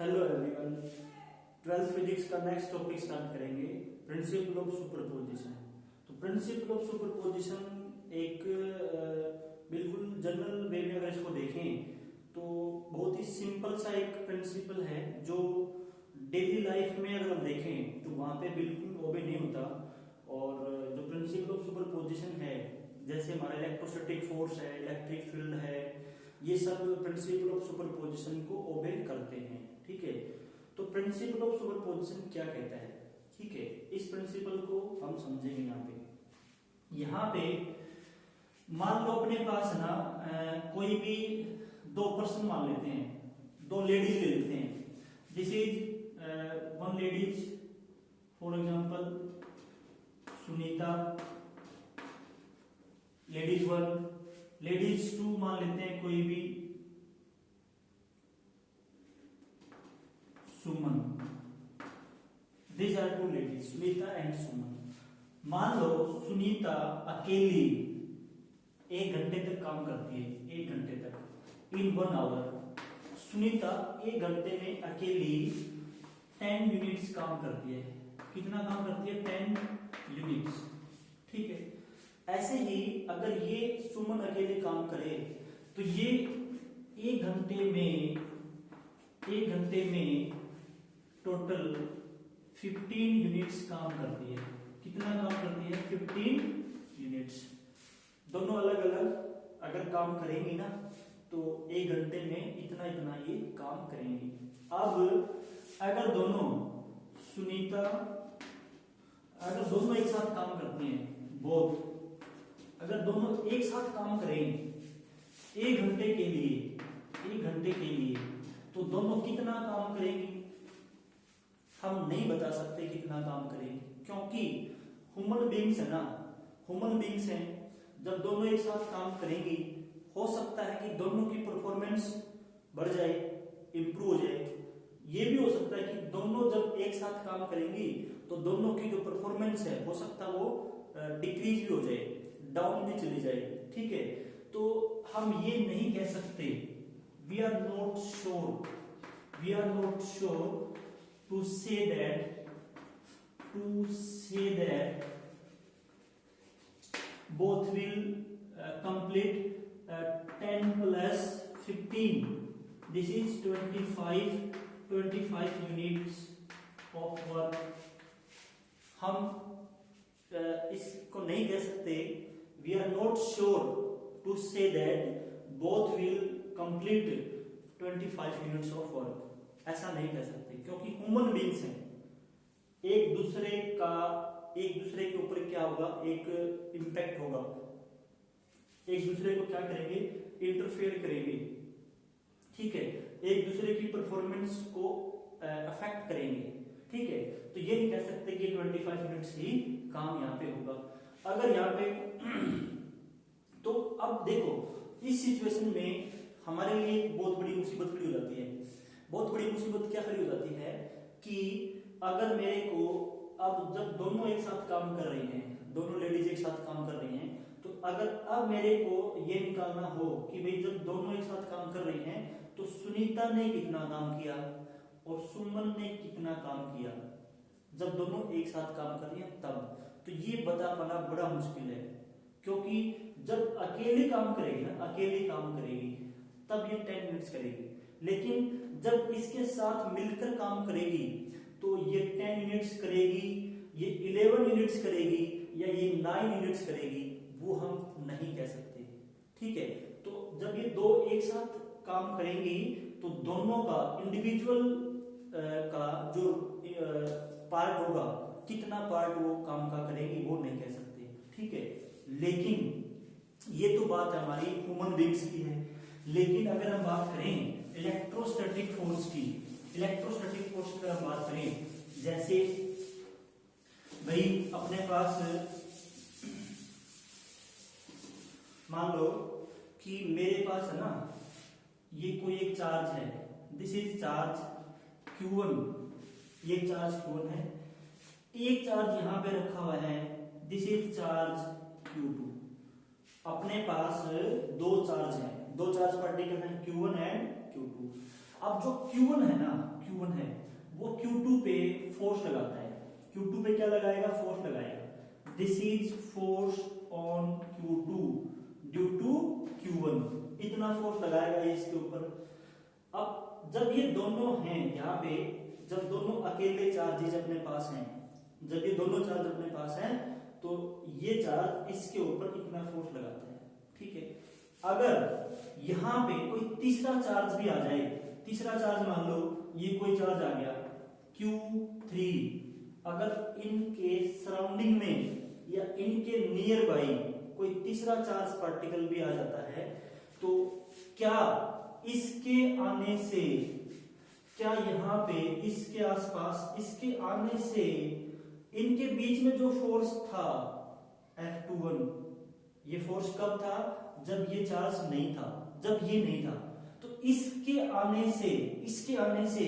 Hello everyone, 12th physics का next topic start करेंगे, principle of superposition. तो principle of superposition एक बिल्कुल जनरल वे में अगर इसको देखें तो बहुत ही सिंपल सा एक प्रिंसिपल है जो डेली लाइफ में अगर हम देखें तो वहां पे बिल्कुल ओबे नहीं होता। और जो प्रिंसिपल ऑफ सुपरपोजिशन है, जैसे हमारा इलेक्ट्रोस्टैटिक फोर्स है, इलेक्ट्रिक फील्ड है, ये सब प्रिंसिपल ऑफ सुपरपोजिशन को ओबे करते हैं। ठीक है, तो प्रिंसिपल ऑफ सुपरपोजिशन क्या कहता है? ठीक है, इस प्रिंसिपल को हम समझेंगे। यहाँ पे मान लो अपने पास ना कोई भी दो पर्सन मान लेते हैं, दो लेडीज ले लेते हैं। This is one ladies, for example Sunita, ladies one, ladies two मान लेते हैं कोई भी Suman. These are two ladies, Sunita and Suman. मान लो सुनीता अकेली 1 घंटे तक काम करती है, 1 घंटे तक, इन 1 आवर। सुनीता 1 घंटे में अकेली 10 यूनिट्स काम करती है। कितना काम करती है? 10 यूनिट्स। ठीक है, ऐसे ही अगर ये सुमन अकेले काम करे तो ये 1 घंटे में टोटल 15 यूनिट्स काम करती है। कितना काम करती है? 15 यूनिट्स। दोनों अलग अलग अगर काम करेंगी ना तो 1 घंटे में इतना इतना ये काम करेंगी। अब अगर दोनों सुनीता अगर दोनों एक साथ काम करती हैं, बोथ अगर दोनों एक साथ काम करेंगे 1 घंटे के लिए, तो दोनों कितना काम करेंगी? हम नहीं बता सकते कितना काम करेंगे, क्योंकि ह्यूमन बीइंग्स है ना, ह्यूमन बीइंग्स हैं। जब दोनों एक साथ काम करेंगी, हो सकता है कि दोनों की परफॉर्मेंस बढ़ जाए, इंप्रूव हो जाए। ये भी हो सकता है कि दोनों जब एक साथ काम करेंगी तो दोनों की जो परफॉर्मेंस है हो सकता है वो डिक्रीज भी हो जाए, डाउन भी चली जाए। ठीक है, तो हम ये नहीं कह सकते, we are not sure to say that both will complete 10 plus 15. This is 25 units of work. हम इसको नहीं कह सकते, we are not sure to say that both will complete 25 units of work. ऐसा नहीं कह सकते, क्योंकि ह्यूमन बीइंग्स हैं। एक दूसरे के ऊपर क्या होगा? एक इंपैक्ट होगा, एक दूसरे को क्या करेंगे? इंटरफेयर करेंगे। ठीक है, एक दूसरे की परफॉर्मेंस को अफेक्ट करेंगे। ठीक है, तो ये नहीं कह सकते कि 25 मिनट्स ही काम यहाँ पे होगा। अगर यहाँ पे तो अब देखो, इस सिचुएशन में हमारे लिए बहुत बड़ी मुसीबत खड़ी हो जाती है। बहुत बड़ी मुसीबत क्या खड़ी हो जाती है कि अगर मेरे को अब जब दोनों एक साथ काम कर रही हैं, दोनों लेडीज एक साथ काम कर रही हैं, तो अगर अब मेरे को ये निकालना हो कि भाई जब दोनों एक साथ काम कर रही हैं तो सुनीता ने कितना काम किया और सुमन ने कितना काम किया, जब दोनों एक साथ काम कर रही हैं तब। तो ये बता पाना बड़ा मुश्किल है, क्योंकि जब अकेले काम करेगी तब ये 10 मिनट्स करेगी, लेकिन जब इसके साथ मिलकर काम करेगी तो ये 10 यूनिट्स करेगी, ये 11 यूनिट्स करेगी या ये 9 यूनिट्स करेगी, वो हम नहीं कह सकते। ठीक है, तो जब ये दो एक साथ काम करेंगी तो दोनों का इंडिविजुअल का जो पार्ट होगा, कितना पार्ट वो काम का करेंगी वो नहीं कह सकते। ठीक है, लेकिन ये तो बात हमारी ह्यूमन बीइंग्स की है। लेकिन अगर हम बात करें इलेक्ट्रोस्टैटिक फोर्स की अगर हम बात करें, जैसे भाई अपने पास मान लो कि मेरे पास है ना, ये कोई एक चार्ज है, दिस इज चार्ज Q1, ये चार्ज Q1 है। एक चार्ज यहां पे रखा हुआ है, दिस इज चार्ज Q2। अपने पास दो चार्ज पार्टिकल है Q1 एंड Q2। अब जो Q1 है ना, Q1 है वो Q2 पे फोर्स लगाता है। Q2 पे क्या लगाएगा? फोर्स लगाएगा। This is force on Q2 due to Q1, इतना फोर्स लगाएगा ये इसके ऊपर। अब जब ये दोनों हैं यहाँ पे, जब दोनों अकेले चार्जेस अपने पास हैं, जब ये दोनों चार्ज अपने पास हैं तो ये चार्ज इसके ऊपर इतना फोर्स लगाता है, ठीक है। अगर यहाँ पे कोई तीसरा चार्ज भी आ जाए, तीसरा चार्ज मान लो ये कोई चार्ज आ गया Q3, अगर इनके सराउंडिंग में या इनके नियर बाई कोई तीसरा चार्ज पार्टिकल भी आ जाता है तो क्या इसके आने से, क्या यहाँ पे इसके आसपास इसके आने से इनके बीच में जो फोर्स था F21, ये फोर्स कब था? जब ये चार्ज नहीं था, जब ये नहीं था। तो इसके आने से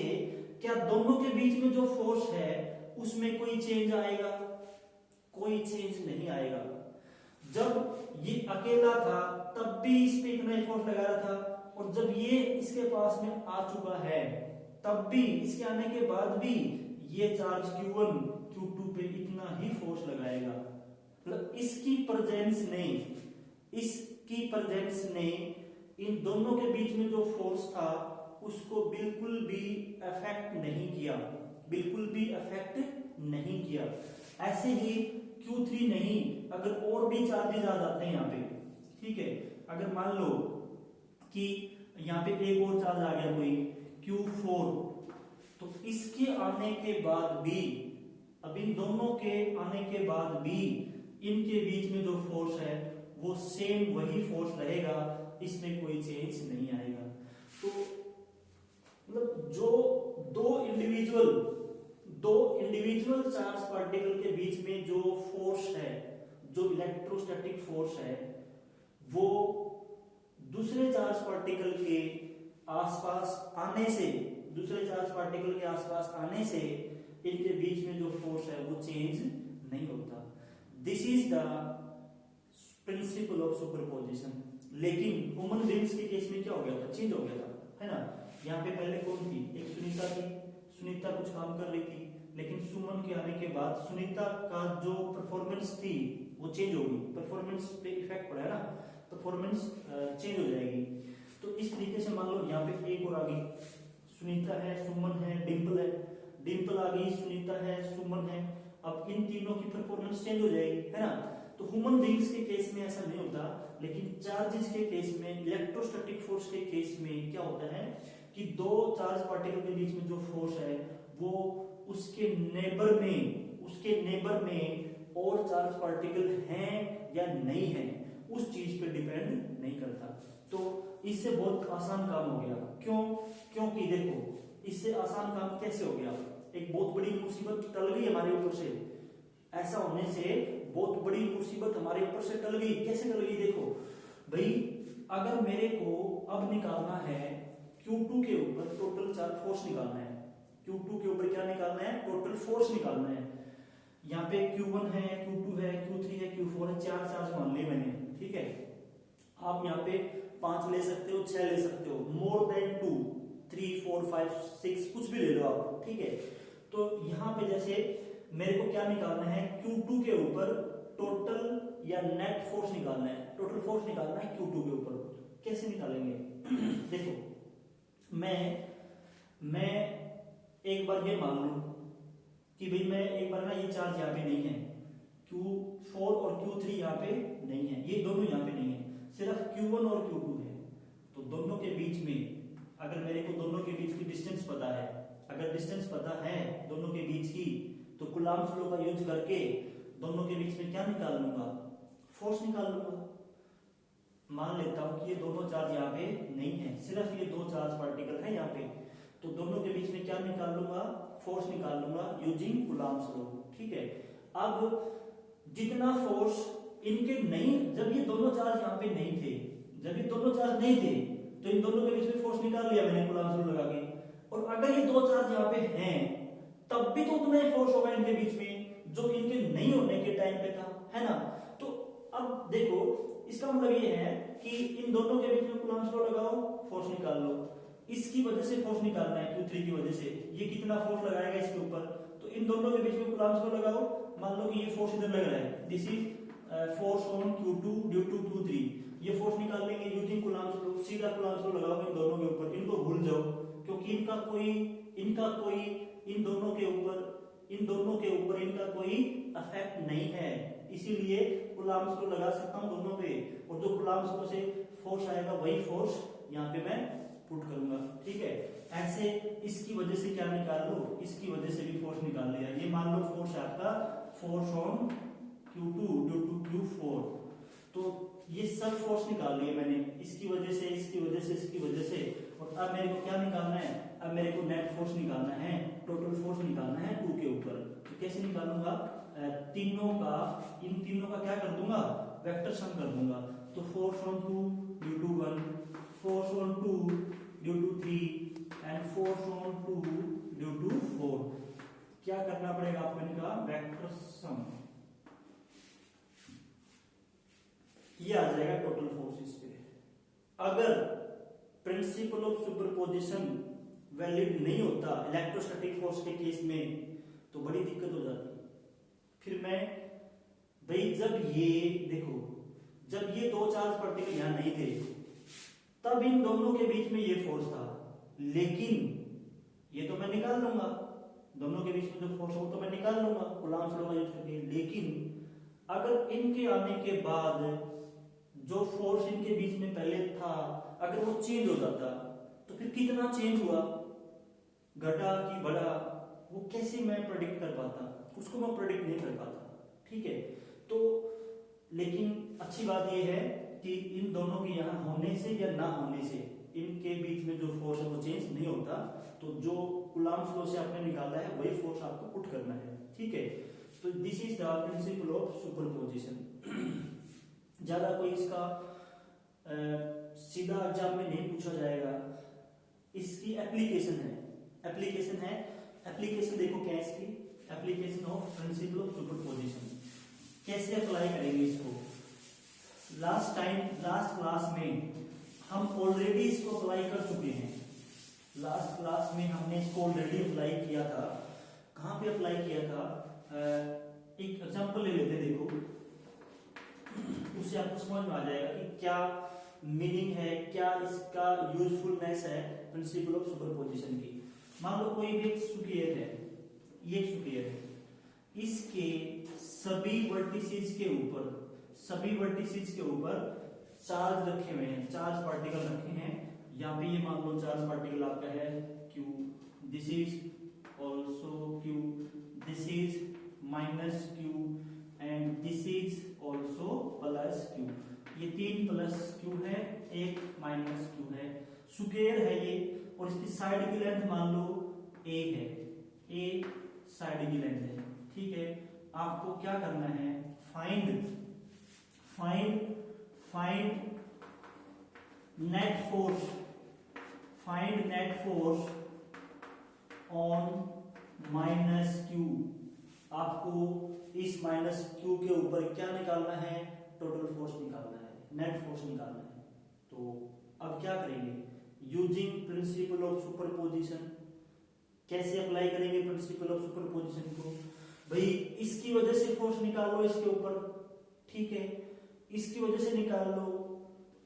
क्या दोनों के बीच में जो फोर्स है उसमें कोई चेंज आएगा? कोई चेंज नहीं आएगा। जब ये अकेला था तब भी इस पे इतना ही फोर्स लगा रहा था, और जब ये इसके पास में आ चुका है तब भी, इसके आने के बाद भी ये चार्ज Q1 Q2 पे इतना ही फोर्स लगाएगा। मतलब इसकी प्रेजेंस ने इन दोनों के बीच में जो फोर्स था उसको बिल्कुल भी अफेक्ट नहीं किया, बिल्कुल भी अफेक्ट नहीं किया। ऐसे ही Q3 नहीं, अगर और भी चार्जेस आ जाते हैं यहाँ पे, ठीक है, अगर मान लो कि यहाँ पे एक और चार्ज आ गया कोई Q4, तो इसके आने के बाद भी, अब इन दोनों के आने के बाद भी इनके बीच में जो फोर्स है वो सेम वही फोर्स रहेगा, इसमें कोई चेंज नहीं आएगा। तो मतलब जो दो इंडिविजुअल चार्ज पार्टिकल के बीच में जो फोर्स है, जो इलेक्ट्रोस्टैटिक फोर्स है, वो दूसरे चार्ज पार्टिकल के आसपास आने से, इनके बीच में जो फोर्स है वो चेंज नहीं होता। This is the principle of superposition. लेकिन ह्यूमन बीइंग्स के केस में क्या हो गया था? चेंज हो गया था, है ना। यहाँ पे पहले कौन थी? एक सुनीता थी, सुनीता कुछ काम कर रही थी, लेकिन सुमन के आने के बाद सुनीता का जो परफॉर्मेंस थी वो चेंज होगी, परफॉर्मेंस पे इफेक्ट पड़ा है ना, परफॉर्मेंस चेंज हो जाएगी। तो इस तरीके से मान लो यहाँ पे एक और आ गई, सुनीता है, सुमन है, डिंपल है, डिंपल आ गई, सुनीता है, सुमन है, अब इन तीनों की परफॉर्मेंस चेंज हो जाएगी, है ना। तो ह्यूमन बीइंग्स के केस में ऐसा नहीं होता, लेकिन चार्जेस के केस में, इलेक्ट्रोस्टैटिक फोर्स के केस में क्या होता है कि दो चार्ज पार्टिकल के बीच में जो फोर्स है वो उसके नेबर में और चार्ज पार्टिकल हैं या नहीं है उस चीज पे डिपेंड नहीं करता। तो इससे बहुत आसान काम हो गया। क्यों? क्योंकि देखो, इससे आसान काम कैसे हो गया? एक बहुत बड़ी मुसीबत टल गई हमारे ऊपर से। ऐसा होने से बहुत बड़ी मुसीबत हमारे ऊपर से टल गई। कैसे टल गई? देखो भाई, अगर मेरे को अब निकालना है Q2 के ऊपर टोटल चार्ज फोर्स निकालना है, Q2 के ऊपर क्या निकालना है? टोटल फोर्स निकालना है। यहाँ पे Q1 है, Q2 है, Q3 है, Q4 है, 4 चार्ज मान लिए मैंने, ठीक है। आप यहाँ पे 5 ले सकते हो, 6 ले सकते हो, मोर देन 2, 3, 4, 5, 6 कुछ भी ले लो आप, ठीक है। तो यहाँ पे जैसे मेरे को क्या निकालना है? Q2 के ऊपर टोटल या नेट फोर्स निकालना है, टोटल फोर्स निकालना है Q2 के ऊपर। कैसे निकालेंगे? देखो, मैं एक बार ये मान लूं कि भाई मैं एक बार ना, ये चार्ज यहाँ पे नहीं है, Q4 और Q3 यहाँ पे नहीं है, ये दोनों यहाँ पे नहीं है, सिर्फ Q1 और Q2 है। तो दोनों के बीच में, अगर मेरे को दोनों के बीच की डिस्टेंस पता है, अगर डिस्टेंस पता है दोनों के बीच की, तो कूलम्ब्स लॉ का यूज करके दोनों के बीच में क्या निकाल लूंगा? फोर्स निकाल लूंगा। मान लेता हूं कि ये दोनों चार्ज यहाँ पे नहीं है, सिर्फ ये दो चार्ज पार्टिकल है यहाँ पे, तो दोनों के बीच में क्या निकाल लूंगा? फोर्स निकाल लूंगा यूजिंग कूलम्ब्स लॉ, ठीक है। अब जितना फोर्स इनके नहीं, जब ये दोनों चार्ज यहाँ पे नहीं थे, जब ये दोनों चार्ज नहीं थे तो इन दोनों के बीच में फोर्स निकाल लिया मैंने कूलम्ब्स लॉ लगा के। और अगर ये दो चार्ज यहाँ पे हैं तब भी तो उतना ही फोर्स होगा इनके बीच में जो इनके नहीं होने के टाइम पे था, है ना। तो अब देखो, इसका मतलब ये है कि इन दोनों के बीच में कूलम्ब्स लॉ लगाओ, फोर्स निकाल लो। इसकी वजह से फोर्स निकालना है Q3 की वजह से, ये कितना फोर्स लगाएगा इसके ऊपर, तो इन दोनों के बीच में कूलम्ब्स को लगाओ। मान लो कि ये फोर्स इधर लग रहा है, this is force on Q2 due to Q3, ये फोर्स निकाल लेंगे यूजिंग कूलम्ब्स लो, सीधा कूलम्ब्स लो लगाओ इन दोनों के ऊपर, इनको भूल जाओ क्योंकि इनका कोई इन दोनों के ऊपर इनका कोई इफेक्ट नहीं है, इसीलिए कूलम्ब्स को लगा सकता हूं दोनों पे, और जो कूलम्ब्स को से फोर्स आएगा वही फोर्स यहाँ पे मैं पुट करूंगा। ठीक है, ऐसे इसकी वजह से क्या निकाल लो, इसकी वजह से भी फोर्स निकाल लिया। ये मान लो फोर्स है आपका force on Q2 due to Q4, तो ये सब फोर्स निकाल लिए मैंने, इसकी वजह से, इसकी वजह से, इसकी वजह से। और अब मेरे को क्या निकालना है, अब मेरे को नेट फोर्स निकालना है, टोटल फोर्स निकालना है 2 के ऊपर। तो कैसे निकालूंगा, इन तीनों का क्या कर दूंगा, वेक्टर सम कर दूंगा। तो force on 2 due to 1, force on 2 due to 3 and force on 2 due to 4, क्या करना पड़ेगा आपको, इनका वेक्टर सम, ये आ जाएगा टोटल फोर्स इस पे। अगर प्रिंसिपल ऑफ सुपरपोजिशन वैलिड नहीं होता इलेक्ट्रोस्टैटिक फोर्स के केस में, तो बड़ी दिक्कत हो जाती। फिर मैं भाई जब ये दो चार्ज पार्टिकल यहां नहीं थे तब इन दोनों के बीच में ये फोर्स था, लेकिन ये तो मैं निकाल लूंगा, दोनों के बीच में जो फोर्स हो तो मैं निकाल लूंगा कूलम्ब्स लॉ यूज करके। लेकिन अगर इनके आने के बाद जो फोर्स इनके बीच में पहले था अगर वो चेंज हो जाता, तो फिर कितना चेंज हुआ, घटा कि बढ़ा, वो कैसे मैं प्रेडिक्ट कर पाता, उसको मैं प्रेडिक्ट नहीं कर पाता। ठीक है, तो लेकिन अच्छी बात यह है कि इन दोनों के यहाँ होने से या ना होने से इनके बीच में जो फोर्स है वो चेंज नहीं होता, तो जो कूलम्ब्स लॉ से आपने निकाला है वही फोर्स आपको पुट करना है। ठीक है, तो this is the principle of superposition. ज्यादा कोई इसका सीधा एग्जाम में नहीं पूछा जाएगा, इसकी एप्लीकेशन है। एप्लीकेशन देखो क्या है इसकी, application of principle of superposition, कैसे अप्लाई करेंगे इसको। लास्ट क्लास में हम ऑलरेडी इसको अप्लाई कर चुके हैं, लास्ट क्लास में हमने इसको ऑलरेडी अप्लाई किया था। कहां पे अप्लाई किया था, एक एग्जांपल ले लेते, देखो उससे आपको समझ में आ जाएगा कि क्या मीनिंग है, क्या इसका यूजफुलनेस है प्रिंसिपल ऑफ सुपरपोजिशन की। मान लो कोई भी एक स्फीयर है, ये एक स्फीयर है, इसके सभी वर्टिसेस के ऊपर चार्ज रखे हुए हैं, चार्ज पार्टिकल रखे हैं। यहाँ पे ये मान लो चार्ज पार्टिकल आपका है Q, this is also Q, this is minus Q and this is also plus Q। ये 3 प्लस Q है, एक माइनस Q है, स्क्वायर है ये, और इसकी साइड की लेंथ मान लो A है, A साइड की लेंथ है। ठीक है, आपको क्या करना है, find net force on minus Q। आपको इस माइनस Q के ऊपर क्या निकालना है, टोटल फोर्स निकालना है, नेट फोर्स निकालना है। तो अब क्या करेंगे, यूजिंग प्रिंसिपल ऑफ सुपरपोजिशन। कैसे अप्लाई करेंगे प्रिंसिपल ऑफ सुपरपोजिशन को, भाई इसकी वजह से फोर्स निकाल लो इसके ऊपर, ठीक है, इसकी वजह से निकाल लो,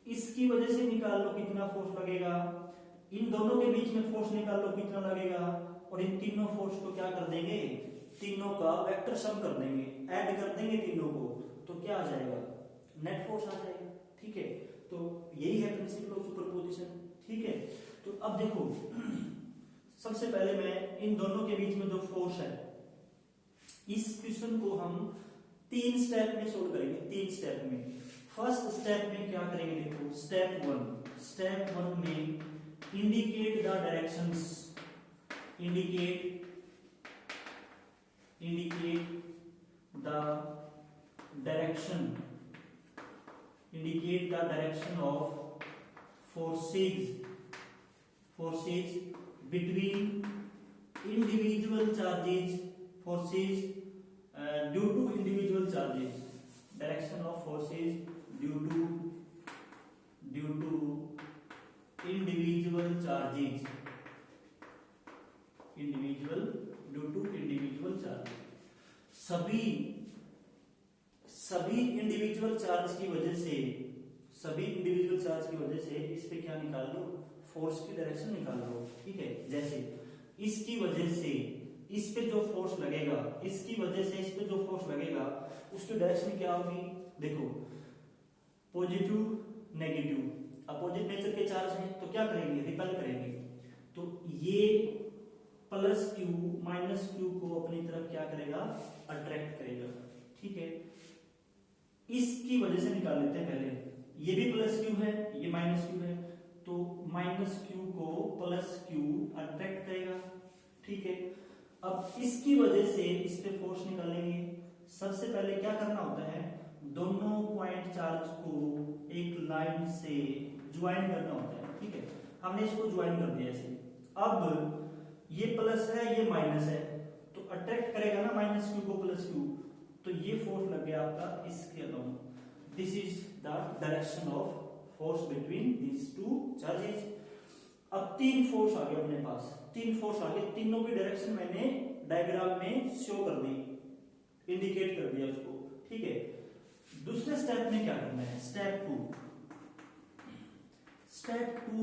इसकी वजह से निकाल लो कितना फोर्स लगेगा, इन दोनों के बीच में फोर्स निकाल लो कितना लगेगा, और इन तीनों फोर्स को क्या कर देंगे, तीनों का वेक्टर सम कर देंगे, ऐड कर देंगे तीनों को, तो क्या आ जाएगा, नेट फोर्स आ जाएगा। ठीक है, तो यही है प्रिंसिपल ऑफ सुपरपोजिशन। ठीक है, तो अब देखो सबसे पहले मैं इन दोनों के बीच में जो फोर्स है, इस क्वेश्चन को हम 3 स्टेप में सोल्व करेंगे, 3 स्टेप में। फर्स्ट स्टेप में क्या करेंगे, देखो स्टेप 1 में indicate the directions, indicate the direction of forces between individual charges, forces due to individual charges, direction of forces due to individual charges charges, individual due to individual charge. सभी individual charge की वजह से, सभी individual charge की वजह से इस पे क्या निकाल लो, फोर्स की डायरेक्शन निकाल लो। ठीक है, जैसे इसकी वजह से इस पे जो फोर्स लगेगा, इसकी वजह से इस पे जो फोर्स लगेगा उसकी डायरेक्शन क्या होगी, देखो पॉजिटिव नेगेटिव अपोजिट नेचर के चार्ज हैं तो क्या करेंगे, रिपेल करेंगे। तो ये प्लस क्यू माइनस क्यू को अपनी तरफ क्या करेगा, अट्रैक्ट करेगा। ठीक है, इसकी वजह से निकाल लेते हैं पहले, ये भी प्लस क्यू है, ये माइनस क्यू है, तो माइनस क्यू को प्लस क्यू अट्रैक्ट करेगा। ठीक है, अब इसकी वजह से इस पे फोर्स निकालेंगे। सबसे पहले क्या करना होता है, दोनों पॉइंट चार्ज को एक लाइन से ज्वाइन करना होता है। ठीक है, हमने इसको ज्वाइन कर दिया ऐसे। अब ये प्लस है, ये माइनस है, तो अट्रैक्ट करेगा ना माइनस क्यू को प्लस क्यू, तो ये फोर्स लग गया आपका इसके along. This is the direction of force between these two charges. अब तीन फोर्स आ गए अपने पास, तीन फोर्स आ गए, तीनों की डायरेक्शन मैंने डायग्राम में शो कर दी, इंडिकेट कर दिया उसको। ठीक है, दूसरे स्टेप में क्या करना है, स्टेप टू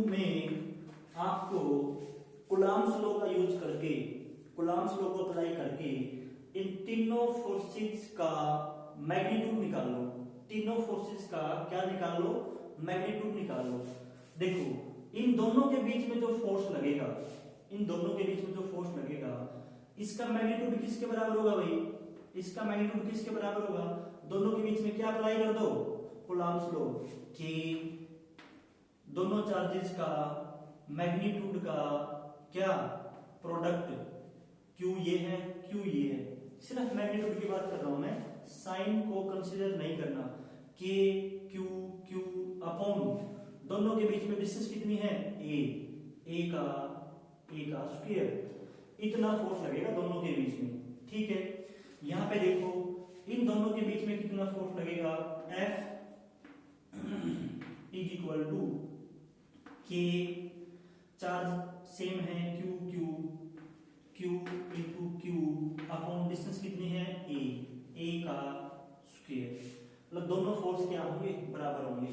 में आपको कूलॉम्स लॉ का यूज करके, कूलॉम्स लॉ को अप्लाई करके इन तीनों फोर्सेस का मैग्नीट्यूड निकाल लो। तीनों फोर्सेस का क्या निकाल लो, मैग्नीट्यूड निकाल लो। देखो इन दोनों के बीच में जो फोर्स लगेगा, इन दोनों के बीच में जो फोर्स लगेगा, इसका मैग्नीट्यूड किसके बराबर होगा भाई, इसका मैग्नीट्यूड किसके बराबर होगा, दोनों के बीच में क्या अप्लाई कर दो, कूलॉम्स लॉ, कि दोनों चार्जेस का मैग्नीट्यूड का क्या प्रोडक्ट, क्यू ये है, क्यू ये है, सिर्फ मैग्नीट्यूड की बात कर रहा हूं मैं, साइन को कंसीडर नहीं करना, के क्यू क्यू अपॉन दोनों के बीच में डिस्टेंस कितनी है, ए का स्क्वायर, इतना फोर्स लगेगा दोनों के बीच में। ठीक है, यहां पे देखो इन दोनों के बीच में कितना फोर्स लगेगा, F इज इक्वल टू के, चार्ज सेम है, Q into Q upon distance कितनी है, ए का स्क्वायर। मतलब दोनों फोर्स क्या होंगे, बराबर होंगे,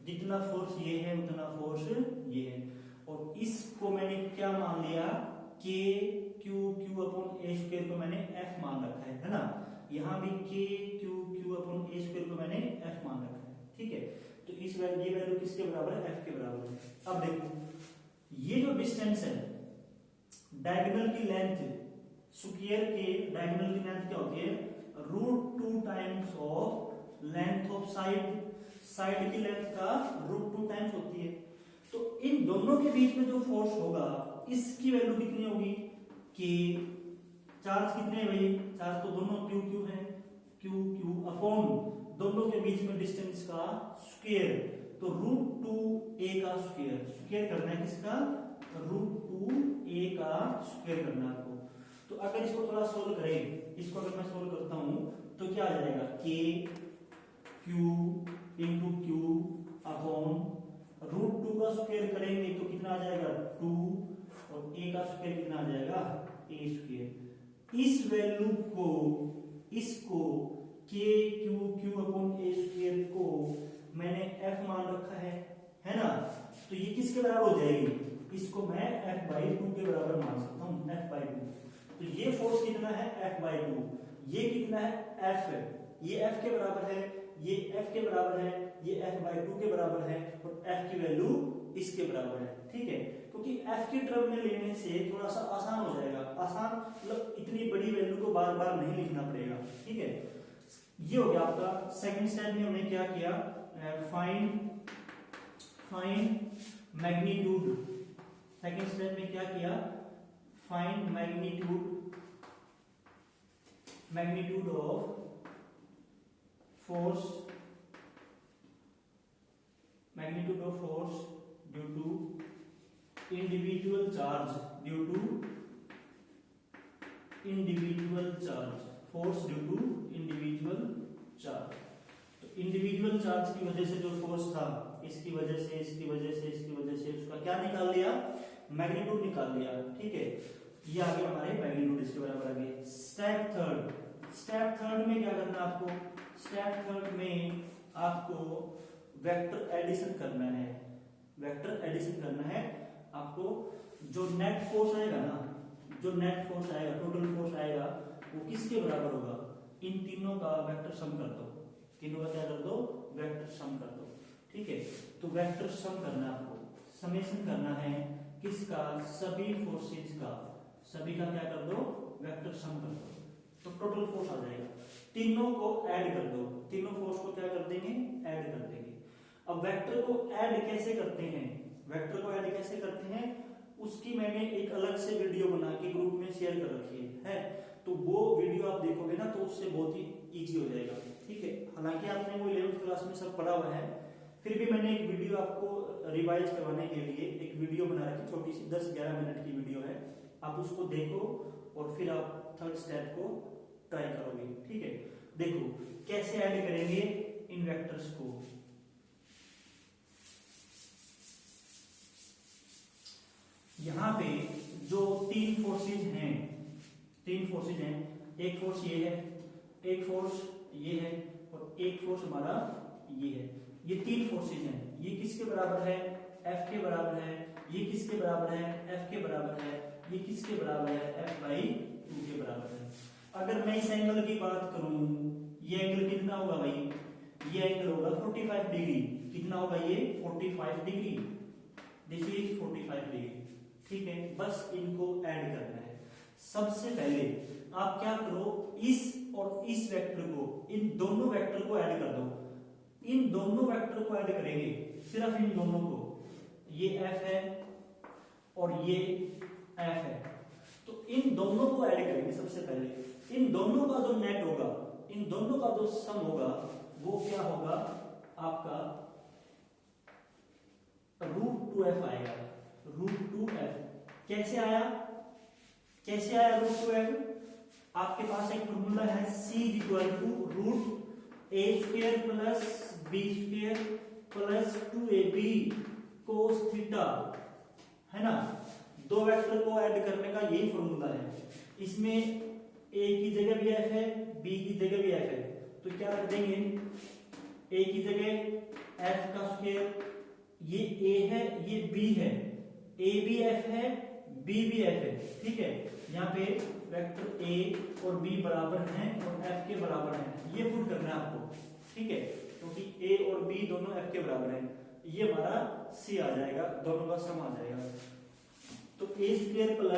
जितना फोर्स ये है उतना फोर्स ये है। और इसको मैंने क्या मान लिया, के क्यू अपॉन ए स्क्वायर को मैंने एफ मान रखा है ना, यहाँ भी के क्यू अपॉन ए स्क्वायर को मैंने एफ मान रखा है। ठीक है, तो इस ये वैल्यू किसके बराबर है, एफ के बराबर है। अब देखो ये जो डिस्टेंस है, डायगोनल की लेंथ, स्क्वायर के डायगोनल की लेंथ क्या होती है, √2 times of length of side की लेंथ का √2 टाइम्स होती है। तो इन दोनों के बीच में जो फोर्स होगा इसकी वैल्यू कितनी होगी, कि चार्ज कितने हैं भाई, चार्ज तो दोनों क्यू है, क्यू अपॉन दोनों के बीच में डिस्टेंस का स्क्वायर, तो √2a का स्क्वायर करना है, किसका, √2a का स्क्वायर करना है आपको। तो अगर इसको थोड़ा सोल्व करें, इसको अगर मैं सोल्व करता हूं तो क्या आ जाएगा, के क्यू अपॉन √2 का स्क्वायर करेंगे तो कितना आ जाएगा, 2, और a का स्क्वायर कितना आ जाएगा, a स्क्वायर। इस वैल्यू को, इसको के क्यू अपॉन ए स्क्वायर को मैंने f मान रखा है ना, तो ये किसके बराबर हो जाएगी, इसको मैं f/2 के बराबर मान सकता हूँ, f/2। तो ये फोर्स कितना है, f/2, ये कितना है, f, ये f के बराबर है, ये f के बराबर है, ये f/2 के बराबर है, और f की वैल्यू इसके बराबर है। ठीक है, क्योंकि f की टर्म में लेने से थोड़ा सा आसान हो जाएगा, आसान मतलब इतनी बड़ी वैल्यू को बार बार नहीं लिखना पड़ेगा। ठीक है, ये हो गया आपका। सेकंड स्टेप में हमने क्या किया, फाइंड मैग्नीट्यूड। सेकंड स्टेप में क्या किया, find magnitude of force due to individual charge, force due to individual charge. तो इंडिविजुअल चार्ज की वजह से जो फोर्स था, इसकी वजह से उसका क्या निकाल लिया, मैग्नीट्यूड निकाल लिया, ठीक है, ये आ गया हमारे मैग्नीट्यूड, इसके बराबर आ गए। स्टेप थर्ड में क्या करना है आपको, स्टेप थर्ड में आपको वेक्टर एडिशन करना है, वेक्टर एडिशन करना है आपको। जो नेट फोर्स आएगा ना, जो नेट फोर्स आएगा, टोटल फोर्स आएगा, वो किसके बराबर होगा, इन तीनों का वेक्टर सम कर दो, तीनों का क्या कर दो, वेक्टर सम कर दो, ठीक है। तो वेक्टर सम करना है आपको, समेशन करना है किसका, सभी फोर्सेज का, सभी का क्या कर दो, वेक्टर सम कर दो, तो टोटल फोर्स आ जाएगा। तीनों को ऐड कर दो, तीनों फोर्स को क्या कर देंगे, ऐड कर देंगे। अब वेक्टर को ऐड कैसे करते हैं, वेक्टर को ऐड कैसे करते हैं, उसकी मैंने एक अलग से वीडियो बना के ग्रुप में शेयर कर रखी है, तो वो वीडियो आप देखोगे ना तो उससे बहुत ही इजी हो जाएगा, ठीक है। हालांकि आपने वो 11th क्लास में सब पढ़ा हुआ है, फिर भी मैंने एक वीडियो आपको रिवाइज करवाने के लिए एक वीडियो बना रखी, छोटी सी 10-11 मिनट की वीडियो है, आप उसको देखो और फिर आप थर्ड स्टेप को ट्राई करोगे, ठीक है। देखो कैसे ऐड करेंगे इन वेक्टर्स को। यहाँ पे जो तीन फोर्सेज हैं, तीन फोर्सेज हैं, एक फोर्स ये है, एक फोर्स ये है और एक फोर्स हमारा ये है, ये तीन फोर्सेज हैं। ये किसके बराबर है, F के बराबर है, ये किसके बराबर है, F के बराबर है, ये किसके बराबर है, F/2 के बराबर है। अगर मैं इस एंगल की बात करूं, ये एंगल कितना होगा भाई, ये एंगल होगा 45 डिग्री, कितना होगा ये 45 डिग्री, दिस इज 45 डिग्री, ठीक है। बस इनको ऐड करना है। सबसे पहले आप क्या करो, इस और इस वेक्टर को, इन दोनों वेक्टर को ऐड कर दो, इन दोनों वेक्टर को ऐड करेंगे, सिर्फ इन दोनों को, ये F है और ये F है, तो इन दोनों को ऐड करेंगे सबसे पहले। इन दोनों का जो नेट होगा, इन दोनों का जो सम होगा, वो क्या होगा आपका √2F आएगा, √2F। कैसे आया, कैसे आया √2F, आपके पास एक फॉर्मूला है C √a² + b² + 2ab cos theta, है ना। दो वेक्टर को ऐड करने का यही फॉर्मूला है। इसमें a की जगह भी F है, b की जगह भी F है, तो क्या रख देंगे, a की जगह F का स्क्वायर, ये a है, ये b है, a भी F है, b भी F है, ठीक है। यहाँ पे वेक्टर a और b बराबर हैं और F के बराबर हैं, ये पुट करना है आपको, ठीक है, क्योंकि a और b दोनों F के बराबर हैं, ये हमारा C आ जाएगा, दोनों का सम आ जाएगा। तो a² +